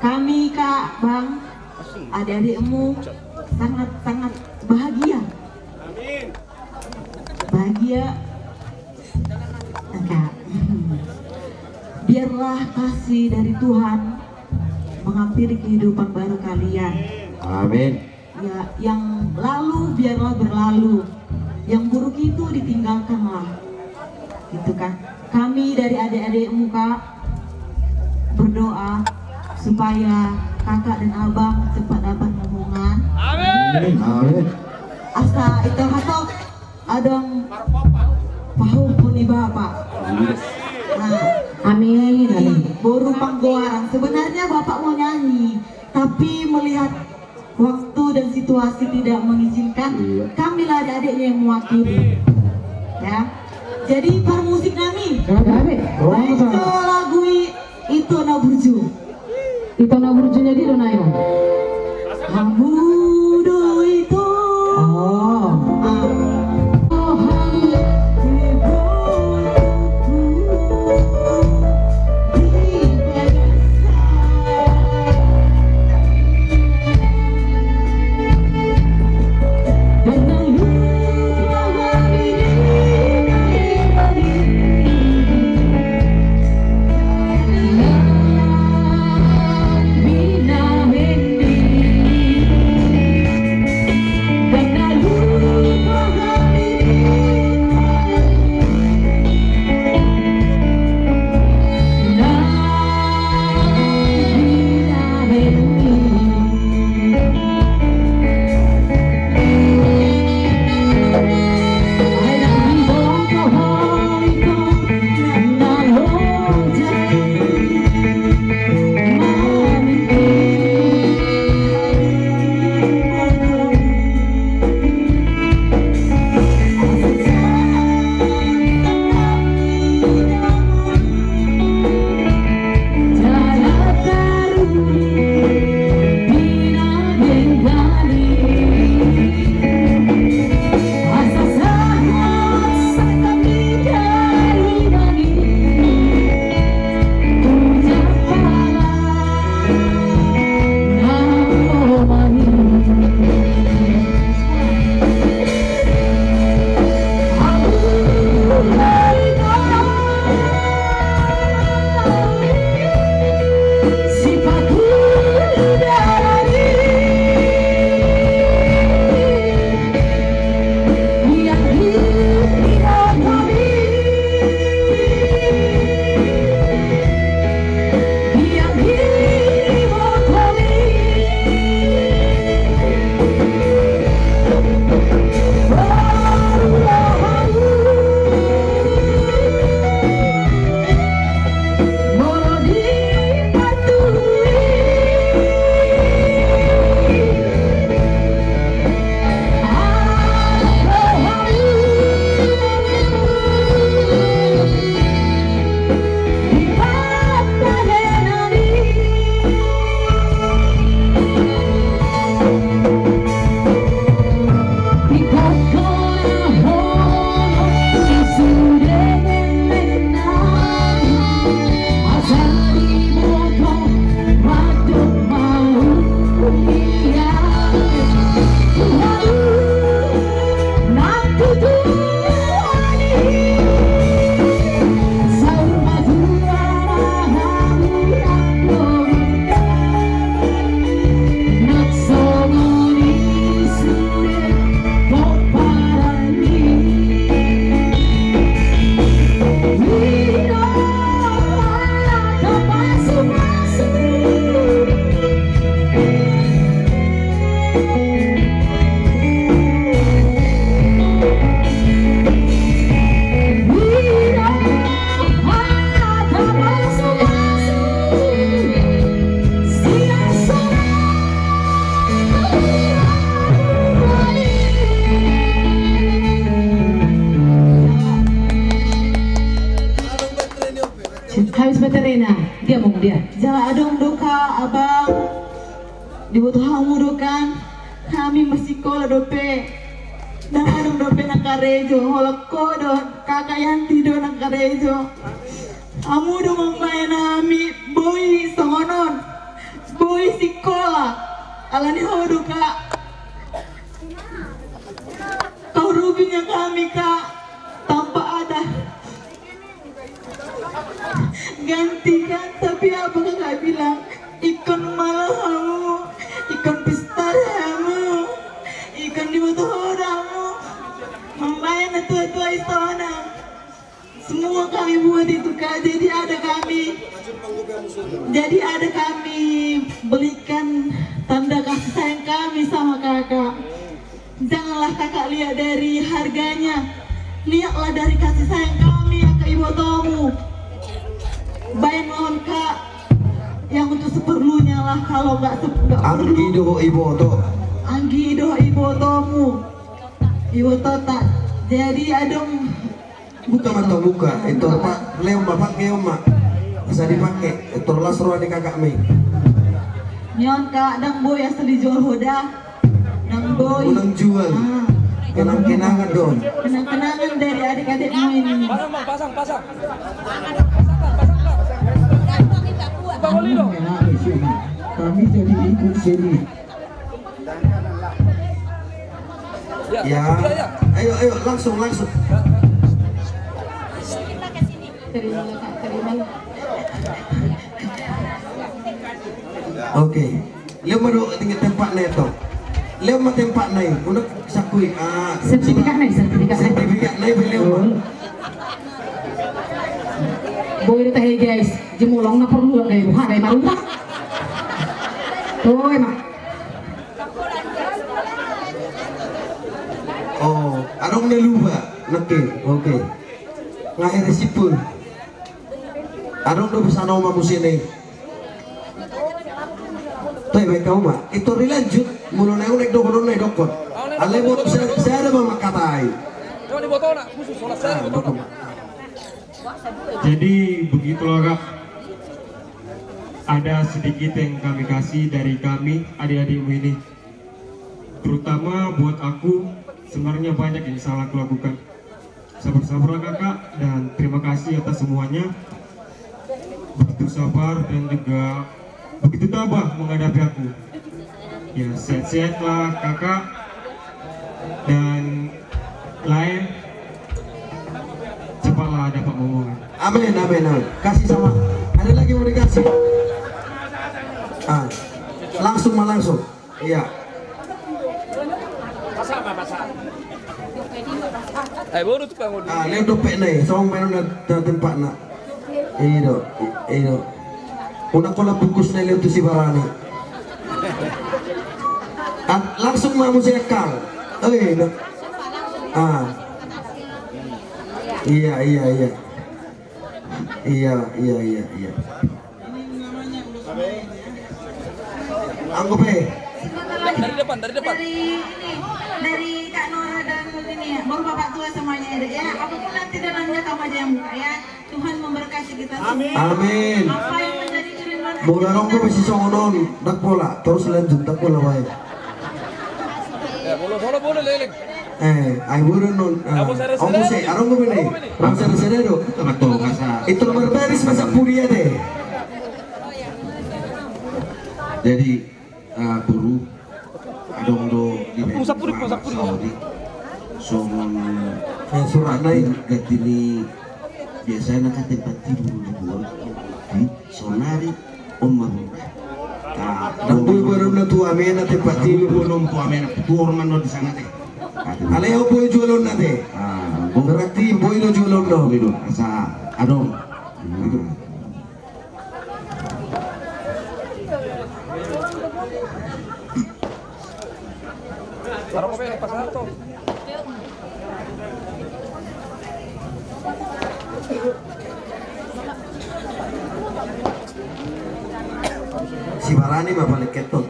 Kami Kak, Bang, adik-adikmu sangat-sangat bahagia. Bahagia, Kak. Biarlah kasih dari Tuhan menghampiri kehidupan baru kalian. Amin. Ya, yang lalu biarlah berlalu, yang buruk itu ditinggalkanlah. Gitu kan. Kami dari adik-adikmu Kak berdoa supaya kakak dan abang cepat dapat ngomongan. Amin. Amin. Asa itu hatok adong pahu puni bapak. Nah, Amin. Amin. baru panggoaran. Sebenarnya bapak mau nyanyi, tapi melihat waktu dan situasi tidak mengizinkan, kamilah adik-adiknya yang mewakili. Ya. Jadi para musik kami, itu lagu itu na burju. Itu na burjunya di dona yo. Hambudo itu. Oh. Habis veterina, dia mau dia. Jala adong doka abang dibutuh hamu dokan kami masih kola dope dan adong dope nakarejo holoko do kakak Yanti do nakarejo amu do membayar nami boy songonon sekolah. Alani hodo kak. Kau ruginya kami kak, tanpa ada gantikan. Tapi apa kakak bilang? Ikan malahamu, ikan pistaramu, ikan di batu hodamu, membayar tua-tua istana. Semua kami buat itu kak. Jadi ada kami belikan tanda kasih sayang kami sama kakak. Janganlah kakak lihat dari harganya, lihatlah dari kasih sayang kami ya kak ibu tomu. Baik mohon kak, yang untuk seperlunya lah. Kalau nggak perlu, Anggi do ibu to. anggi doh ibu tomu, ibu tota. Jadi adong Buka mata buka. Itu pak leo bapak keo mak. Bisa dipakai. Itu lah seruan di kakak mi. nyon kak dang boy asal dijual hoda. Dang boy. Unang jual. Ah, Kenang-kenangan dong. kenang-kenangan dari adik-adikmu ini. Pasang. Bang Oli dong. Kami jadi ikut sini. Ya. Ayo langsung. Terimalah kak, terimalah. Oke. Leo madu tinggal tempat na ito. Leo mah tempat na yun. Udah sakui. Sertifikat nih. Sertifikat na yun. Leo mah. Boy itu teh guys, jemulong na perlu kayak buha kayak maruta. Tuh emang. Oh, arong na lupa. Oke. Ngahir sipun. Arong do bisa nama musini. Tuh baik kau mah. Itu rilanjut. Mulu na unek dokon. Alay mo saya ada mama katai. Coba di botol nak, khusus sholat saya di botol. Jadi begitulah kak, ada sedikit yang kami kasih dari kami adik-adikmu ini. Terutama buat aku, sebenarnya banyak yang salah aku lakukan. Sabar-sabarlah kakak, dan terima kasih atas semuanya. Begitu sabar dan juga begitu tabah menghadapi aku. Ya sehat-sehatlah kakak, dan lain cepatlah dapat momongan. Amin. Kasih sama. Ada lagi mau dikasih? Langsung. Iya. Baru tuh Bang Oli. Leo dopek na eh. Sawang meron na tempat na. Iyo. Una ko lang bungkus na Leo to si Barani. Langsung mo siya kang. No. Iya. Anggap Dari depan. Dari Kak Nora dan ini ya, baru bapak tua semuanya ya. Apapun nanti dalamnya kamu aja yang buka ya. Tuhan memberkati kita semua. Amin. Apa yang menjadi kerinduan hati Bola rong ko masih songonon. Dak bola. Terus lanjut dak bola wae. Boleh leleng. Ay wouldn't know. Ako say, arong ko bine. Ang sari-sarero. Ito berbaris masa puria deh. Jadi guru adong do di Musapuri. somon Surat naik. gatini biasanya ka tempat tidur di luar di sonari omaru Nang boy baru na tua mena tempat tidur. belum po amena tuor man no di sana teh Alayaw boy jualon na deh. Berarti boy no jualon no. asa adong Taruh kopi pasar tuh. Si Barani mah balik ketot.